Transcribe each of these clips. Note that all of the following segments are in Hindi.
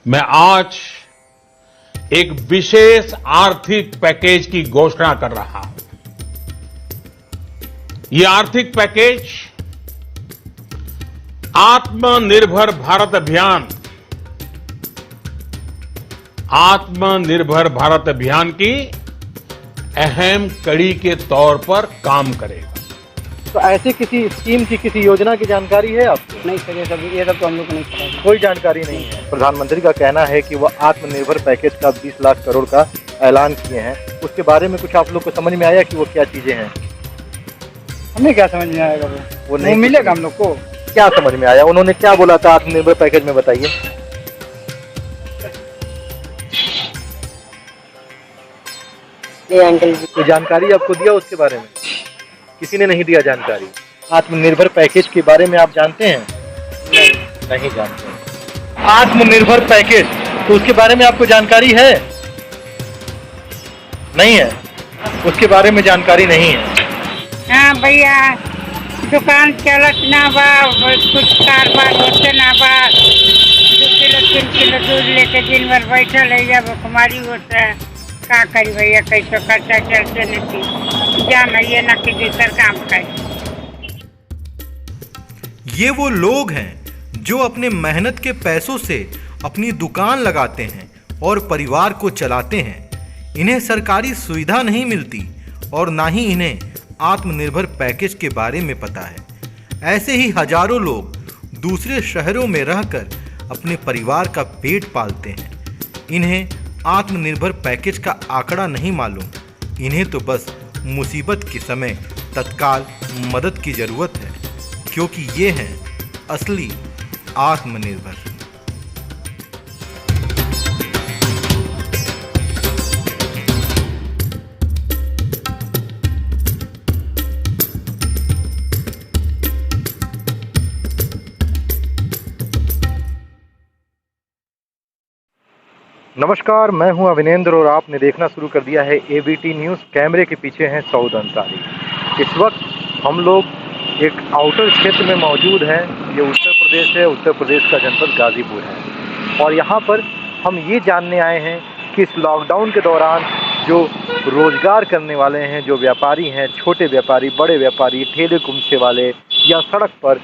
मैं आज एक विशेष आर्थिक पैकेज की घोषणा कर रहा हूं। ये आर्थिक पैकेज आत्मनिर्भर भारत अभियान की अहम कड़ी के तौर पर काम करेगा। तो ऐसे किसी स्कीम की, किसी योजना की जानकारी है आपको? नहीं सर, ये सब तो हम लोग को नहीं पता है। कोई जानकारी नहीं है। प्रधानमंत्री का कहना है कि वह आत्मनिर्भर पैकेज का 20 लाख करोड़ का ऐलान किए हैं। उसके बारे में कुछ आप लोग को समझ में आया कि वो क्या चीजें हैं? हमें क्या समझ में आएगा? वो नहीं मिलेगा हम लोग को। क्या समझ में आया? उन्होंने क्या बोला था आत्मनिर्भर पैकेज में, बताइए। कोई जानकारी आपको दिया उसके बारे में? किसी ने नहीं दिया जानकारी। आत्मनिर्भर पैकेज के बारे में आप जानते हैं? नहीं जानते। आत्मनिर्भर पैकेज, तो उसके बारे में आपको जानकारी है? नहीं है, उसके बारे में जानकारी नहीं है। हाँ भैया, दुकान चलत ना बा, कुछ कारोबार होते ना बा। 2 किलो 3 किलो दूध लेके दिन भर बैठल है, जब कुमारी होता है का करी भैया, कैसे खर्चा चलते नहीं जान ये ना कि दूसर काम करे। ये वो लोग हैं जो अपने मेहनत के पैसों से अपनी दुकान लगाते हैं और परिवार को चलाते हैं। इन्हें सरकारी सुविधा नहीं मिलती और ना ही इन्हें आत्मनिर्भर पैकेज के बारे में पता है। ऐसे ही हजारों लोग दूसरे शहरों में रहकर अपने परिवार का पेट पालते हैं। इन्हें आत्मनिर्भर पैकेज का आंकड़ा नहीं मालूम। इन्हें तो बस मुसीबत के समय तत्काल मदद की ज़रूरत है, क्योंकि ये हैं असली आत्मनिर्भर। नमस्कार, मैं हूं अविनेंद्र और आपने देखना शुरू कर दिया है एबीटी न्यूज़। कैमरे के पीछे हैं सऊद अंसारी। इस वक्त हम लोग एक आउटर क्षेत्र में मौजूद हैं। ये उत्तर प्रदेश है, उत्तर प्रदेश का जनपद गाजीपुर है। और यहाँ पर हम ये जानने आए हैं कि इस लॉकडाउन के दौरान जो रोज़गार करने वाले हैं, जो व्यापारी हैं, छोटे व्यापारी, बड़े व्यापारी, ठेले कुमचे वाले, या सड़क पर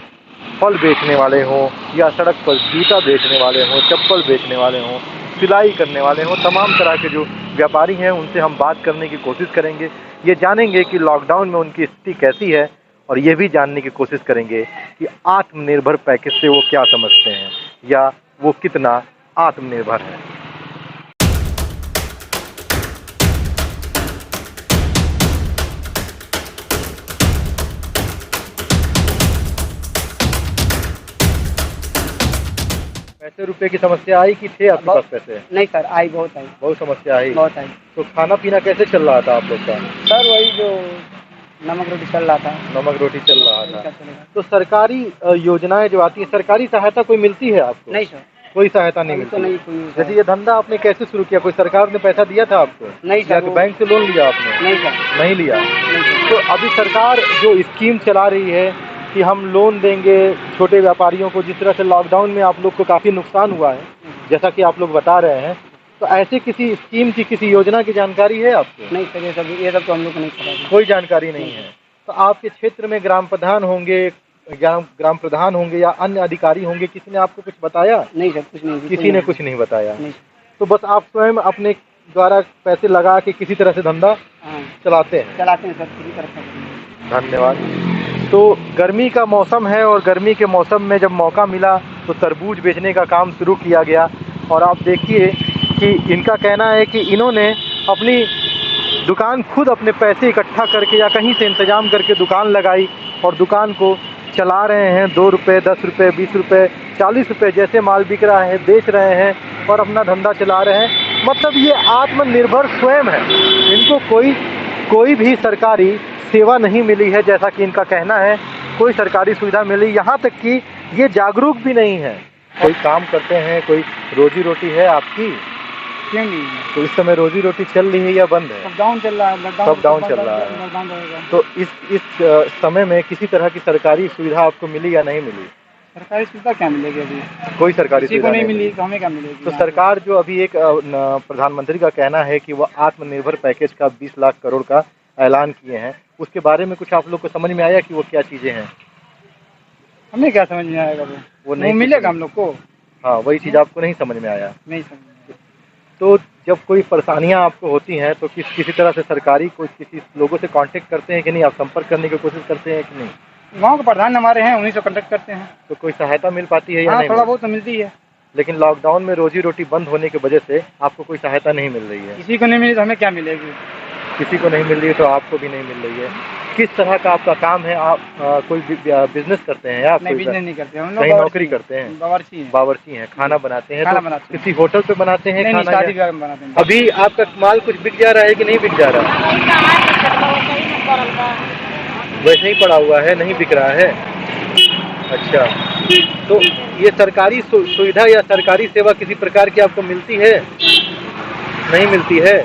फल बेचने वाले हों, या सड़क पर जूता बेचने वाले हों, चप्पल बेचने वाले हों, सिलाई करने वाले हों, तमाम तरह के जो व्यापारी हैं उनसे हम बात करने की कोशिश करेंगे। ये जानेंगे कि लॉकडाउन में उनकी स्थिति कैसी है, और ये भी जानने की कोशिश करेंगे कि आत्मनिर्भर पैकेज से वो क्या समझते हैं या वो कितना आत्मनिर्भर है। पैसे रुपए की समस्या आई कि थे आपके पास पैसे? नहीं सर, आई बहुत आई। बहुत समस्या आई। बहुत आई। तो खाना पीना कैसे चल रहा था आप लोग का? सर वही जो नमक रोटी चल रहा था। नमक रोटी चल रहा था। तो सरकारी योजनाएं जो आती हैं, सरकारी सहायता कोई मिलती है आपको? नहीं सर, कोई सहायता नहीं मिलती। तो नहीं कोई। जैसे ये धंधा आपने कैसे शुरू किया? कोई सरकार ने पैसा दिया था आपको? नहीं सर। बैंक से लोन लिया आपने? नहीं सर। नहीं लिया। तो अभी सरकार जो स्कीम चला रही है कि हम लोन देंगे छोटे व्यापारियों को, जिस तरह से लॉकडाउन में आप लोग को काफ़ी नुकसान हुआ है, जैसा कि आप लोग बता रहे हैं, तो ऐसे किसी स्कीम की, किसी योजना की जानकारी है आपको? नहीं सर, ये सब तो हम लोग को नहीं पता है। कोई जानकारी नहीं है। तो आपके क्षेत्र में ग्राम प्रधान होंगे, ग्राम प्रधान होंगे या अन्य अधिकारी होंगे, किसी ने आपको कुछ बताया? नहीं सर, कुछ नहीं। किसी ने कुछ नहीं बताया। नहीं। तो बस आप स्वयं अपने द्वारा पैसे लगा के किसी तरह से धंधा चलाते हैं? चलाते हैं सर, किसी तरह से। धन्यवाद। तो गर्मी का मौसम है और गर्मी के मौसम में जब मौका मिला तो तरबूज बेचने का काम शुरू किया गया। और आप देखिए कि इनका कहना है कि इन्होंने अपनी दुकान खुद अपने पैसे इकट्ठा करके या कहीं से इंतजाम करके दुकान लगाई और दुकान को चला रहे हैं। 2 रुपये, 10 रुपये, 20 रुपये, 40 रुपये जैसे माल बिक रहा है बेच रहे हैं और अपना धंधा चला रहे हैं। मतलब ये आत्मनिर्भर स्वयं है। इनको कोई भी सरकारी सेवा नहीं मिली है, जैसा कि इनका कहना है। कोई सरकारी सुविधा मिली, यहाँ तक कि ये जागरूक भी नहीं है। कोई काम करते हैं, कोई रोजी रोटी है आपकी? क्यों नहीं? तो इस समय रोजी रोटी चल रही है या बंद है? सब डाउन चल रहा है। सब डाउन चल रहा है। तो इस समय में किसी तरह की सरकारी सुविधा आपको मिली या नहीं मिली? सरकारी सुविधा क्या मिलेगी अभी? कोई सरकारी किसी को सुविधा नहीं नहीं मिली मिली। तो हमें क्या मिलेगी? तो यहाँ पे? सरकार जो अभी एक प्रधानमंत्री का कहना है कि वो आत्मनिर्भर पैकेज का 20 लाख करोड़ का ऐलान किए हैं, उसके बारे में कुछ आप लोग को समझ में आया कि वो क्या चीजें हैं? हमें क्या समझ में आएगा वो वो नहीं मिलेगा हम लोग को? हाँ, वही चीज आपको नहीं समझ में आया। नहीं समझ में आएगा। तो जब कोई परेशानियां आपको होती हैं तो किसी तरह से सरकारी कोई किसी लोगों से कांटेक्ट करते हैं कि नहीं? आप संपर्क करने की कोशिश करते हैं कि नहीं? गाँव के प्रधान हमारे हैं, उन्हीं से कॉन्टेक्ट करते हैं। तो कोई सहायता मिल पाती है या हाँ, नहीं? थोड़ा बहुत तो मिलती है। लेकिन लॉकडाउन में रोजी रोटी बंद होने की वजह से आपको कोई सहायता नहीं मिल रही है। किसी को नहीं मिली तो हमें क्या मिलेगी? किसी को नहीं मिल रही है तो आपको भी नहीं मिल रही है। किस तरह का आपका काम है? आप कोई बिजनेस करते हैं या आप नहीं, कोई बिजनेस नहीं करते हम लोग। कहीं नौकरी करते हैं? बावर्ची हैं। बावर्ची हैं, खाना बनाते हैं? खाना तो बनाते हैं। किसी होटल पे बनाते हैं नहीं, खाना? शादी या- में बनाते हैं। अभी आपका माल कुछ बिक जा रहा है कि नहीं बिक जा रहा है? वैसे ही पड़ा हुआ है, नहीं बिक रहा है। अच्छा, तो ये सरकारी सुविधा या सरकारी सेवा किसी प्रकार की आपको मिलती है? नहीं मिलती है।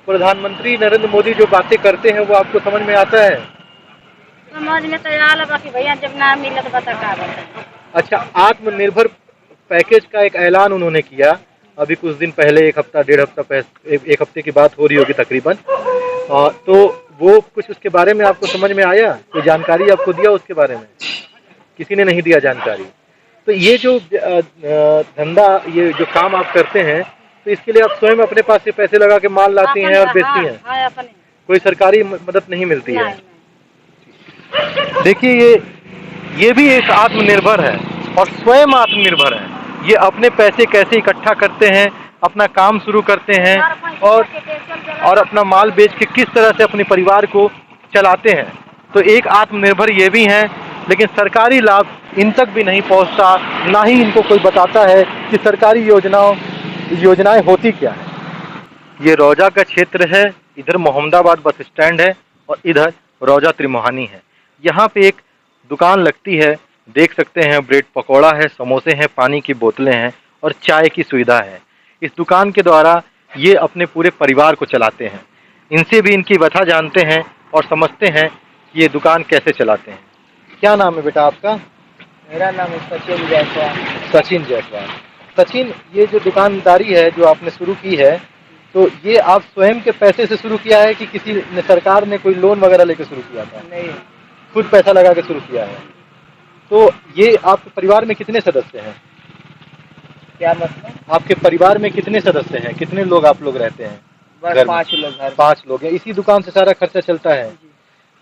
प्रधानमंत्री नरेंद्र मोदी जो बातें करते हैं वो आपको समझ में आता है? समझ में तो आल बाकी भैया जब ना मिले तो बता का बता। अच्छा, आत्मनिर्भर पैकेज का एक ऐलान उन्होंने किया अभी कुछ दिन पहले, एक हफ्ता डेढ़ हफ्ता एक हफ्ते की बात हो रही होगी तकरीबन। तो वो कुछ उसके बारे में आपको समझ में आया? कोई जानकारी आपको दिया उसके बारे में? किसी ने नहीं दिया जानकारी। तो ये जो धंधा, ये जो काम आप करते हैं, तो इसके लिए आप स्वयं अपने पास से पैसे लगा के माल लाती हैं और बेचती हैं? हाँ, अपने। कोई सरकारी मदद नहीं मिलती है? नहीं, नहीं। देखिए, ये भी एक आत्मनिर्भर है और स्वयं आत्मनिर्भर है। ये अपने पैसे कैसे इकट्ठा करते हैं, अपना काम शुरू करते हैं और अपना माल बेच के किस तरह से अपने परिवार को चलाते हैं। तो एक आत्मनिर्भर ये भी हैं, लेकिन सरकारी लाभ इन तक भी नहीं पहुंचता, ना ही इनको कोई बताता है कि सरकारी योजनाएं होती क्या है। ये रौजा का क्षेत्र है, इधर मोहम्मदाबाद बस स्टैंड है और इधर रौजा त्रिमोहानी है। यहाँ पे एक दुकान लगती है, देख सकते हैं, ब्रेड पकौड़ा है, समोसे हैं, पानी की बोतलें हैं और चाय की सुविधा है। इस दुकान के द्वारा ये अपने पूरे परिवार को चलाते हैं। इनसे भी इनकी व्यथा जानते हैं और समझते हैं कि ये दुकान कैसे चलाते हैं। क्या नाम है बेटा आपका? मेरा नाम है सचिन जायसवाल। सचिन जायसवाल। सचिन, ये जो दुकानदारी है जो आपने शुरू की है, तो ये आप स्वयं के पैसे से शुरू किया है कि किसी ने, सरकार ने कोई लोन वगैरह लेकर शुरू किया था? नहीं, खुद पैसा लगा के शुरू किया है। तो ये आपके परिवार में कितने सदस्य हैं? क्या मतलब? आपके परिवार में कितने सदस्य हैं? कितने लोग आप लोग रहते हैं? बस घर में? 5 लोग घर। 5 लोग हैं। इसी दुकान से सारा खर्चा चलता है?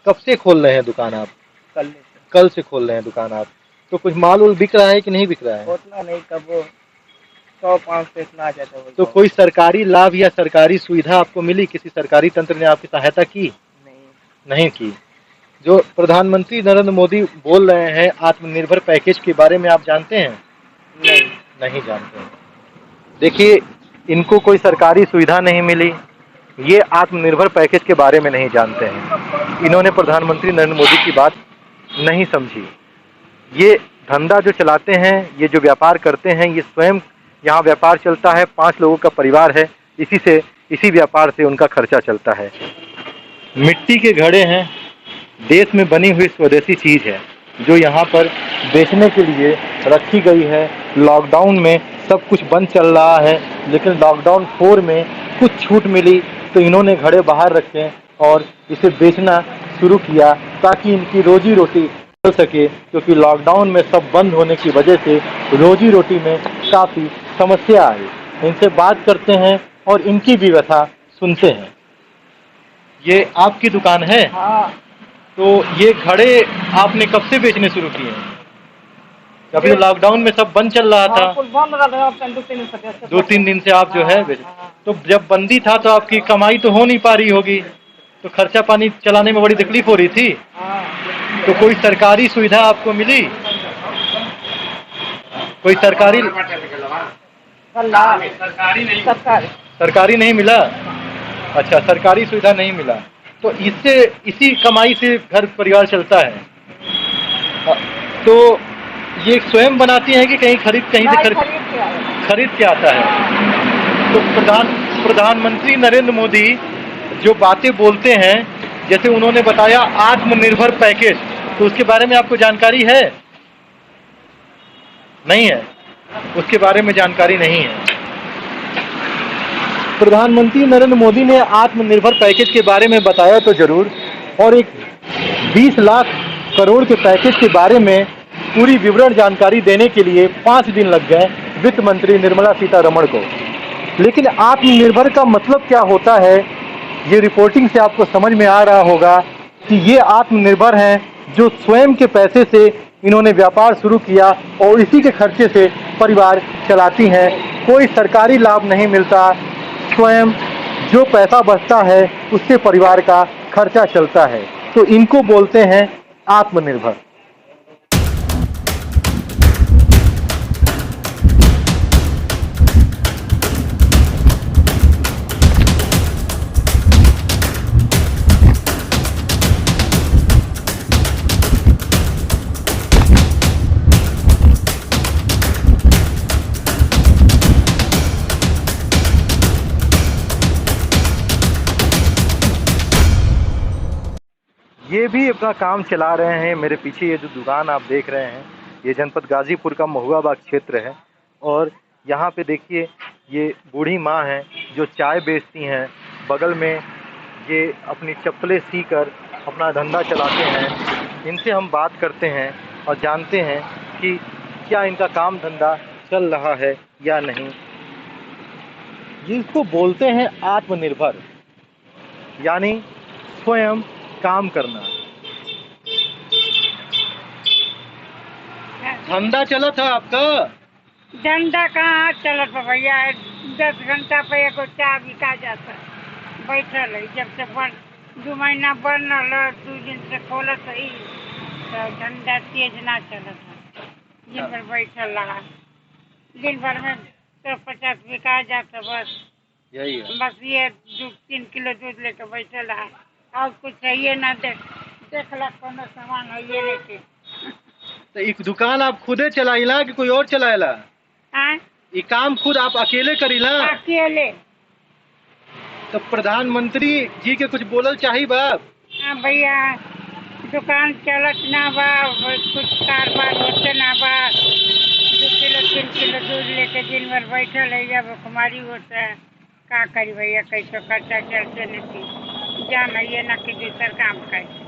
कब से खोल रहे हैं दुकान आप? कल से खोल रहे हैं दुकान आप। तो कुछ माल उल बिक रहा है कि नहीं बिक रहा है? उतना नहीं, कब 100-500 इतना आ जाता है। तो कोई सरकारी लाभ या सरकारी सुविधा आपको मिली? किसी सरकारी तंत्र ने आपकी सहायता की? नहीं की। जो प्रधानमंत्री नरेंद्र मोदी बोल रहे हैं आत्मनिर्भर पैकेज के बारे में आप जानते हैं? नहीं जानते हैं। देखिए, इनको कोई सरकारी सुविधा नहीं मिली, ये आत्मनिर्भर पैकेज के बारे में नहीं जानते हैं। इन्होंने प्रधानमंत्री नरेंद्र मोदी की बात नहीं समझी। ये धंधा जो चलाते हैं, ये जो व्यापार करते हैं, ये स्वयं यहाँ व्यापार चलता है, 5 लोगों का परिवार है, इसी व्यापार से उनका खर्चा चलता है। मिट्टी के घड़े हैं, देश में बनी हुई स्वदेशी चीज़ है जो यहाँ पर बेचने के लिए रखी गई है। लॉकडाउन में सब कुछ बंद चल रहा है, लेकिन लॉकडाउन 4 में कुछ छूट मिली तो इन्होंने घड़े बाहर रखे और इसे बेचना शुरू किया ताकि इनकी रोजी रोटी चल सके, क्योंकि लॉकडाउन में सब बंद होने की वजह से रोजी रोटी में काफ़ी समस्या आई। इनसे बात करते हैं और इनकी भी व्यथा सुनते हैं। ये आपकी दुकान है? हाँ। तो ये घड़े आपने कब से बेचने शुरू किए हैं? अभी लॉकडाउन में सब बंद चल रहा था। 2-3 दिन से आप जो है बेच। तो जब बंदी था तो आपकी कमाई तो हो नहीं पा रही होगी, तो खर्चा पानी चलाने में बड़ी तकलीफ हो रही थी। तो कोई सरकारी सुविधा आपको मिली? कोई सरकारी नहीं मिला? अच्छा, सरकारी सुविधा नहीं मिला। तो इसी कमाई से घर परिवार चलता है। तो ये स्वयं बनाती हैं कि कहीं खरीद के आता है? तो प्रधानमंत्री नरेंद्र मोदी जो बातें बोलते हैं, जैसे उन्होंने बताया आत्मनिर्भर पैकेज, तो उसके बारे में आपको जानकारी है? नहीं है, उसके बारे में जानकारी नहीं है। प्रधानमंत्री नरेंद्र मोदी ने आत्मनिर्भर पैकेज के बारे में बताया तो जरूर, और एक 20 लाख करोड़ के पैकेज के बारे में पूरी विवरण जानकारी देने के लिए 5 दिन लग गए वित्त मंत्री निर्मला सीतारमण को। लेकिन आत्मनिर्भर का मतलब क्या होता है, ये रिपोर्टिंग से आपको समझ में आ रहा होगा कि ये आत्मनिर्भर हैं जो स्वयं के पैसे से इन्होंने व्यापार शुरू किया और इसी के खर्चे से परिवार चलाती हैं। कोई सरकारी लाभ नहीं मिलता, स्वयं जो पैसा बचता है उससे परिवार का खर्चा चलता है, तो इनको बोलते हैं आत्मनिर्भर। ये भी अपना काम चला रहे हैं। मेरे पीछे ये जो दुकान आप देख रहे हैं, ये जनपद गाजीपुर का महुआ बाग क्षेत्र है, और यहाँ पे देखिए ये बूढ़ी माँ हैं जो चाय बेचती हैं। बगल में ये अपनी चप्पलें सीकर अपना धंधा चलाते हैं। इनसे हम बात करते हैं और जानते हैं कि क्या इनका काम धंधा चल रहा है या नहीं। जिसको बोलते हैं आत्मनिर्भर, यानी स्वयं काम करना। धंधा चला था आपका? धंधा कहाँ चलत बा भैया, 10 घंटा पे एगो चाय बिका जाता, बैठल है। जब से 2 महीना बंद रहा, 2 दिन से खोलत है, तो धंधा तेज ना चलत है। दिन भर बैठल रहा, दिन भर में तो 50 बिका जाता, बस यही है। बस ये 2-3 किलो दूध लेके बैठल रहा, और कुछ चाहिए ना। देखला कोनो सामान है ये लेके। तो एक दुकान आप खुदे चलाइला कि कोई और चलाएला? हाँ, ये काम खुद आप अकेले करीला? अकेले। तो प्रधानमंत्री जी के कुछ बोलल चाही बाप? हाँ भैया, दुकान चलत ना बा, कुछ कारोबार होते ना बा। 2 किलो 3 किलो दूध लेके दिन भर बैठल है, जब भुखमरी होता है, का करी भैया, कैसे खर्चा चलते नहीं, जान है ये ना कि दूसर काम करे।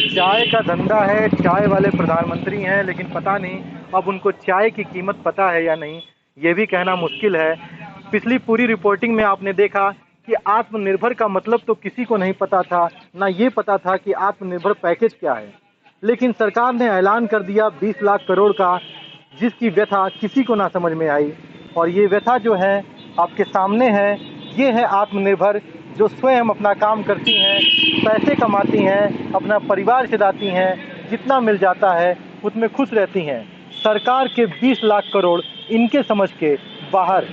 चाय का धंधा है, चाय वाले प्रधानमंत्री हैं, लेकिन पता नहीं अब उनको चाय की कीमत पता है या नहीं, ये भी कहना मुश्किल है। पिछली पूरी रिपोर्टिंग में आपने देखा कि आत्मनिर्भर का मतलब तो किसी को नहीं पता था, ना ये पता था कि आत्मनिर्भर पैकेज क्या है। लेकिन सरकार ने ऐलान कर दिया 20 लाख करोड़ का, जिसकी व्यथा किसी को ना समझ में आई। और ये व्यथा जो है आपके सामने है, ये है आत्मनिर्भर, जो स्वयं अपना काम करती हैं, पैसे कमाती हैं, अपना परिवार चलाती हैं, जितना मिल जाता है उसमें खुश रहती हैं। सरकार के 20 लाख करोड़ इनके समझ के बाहर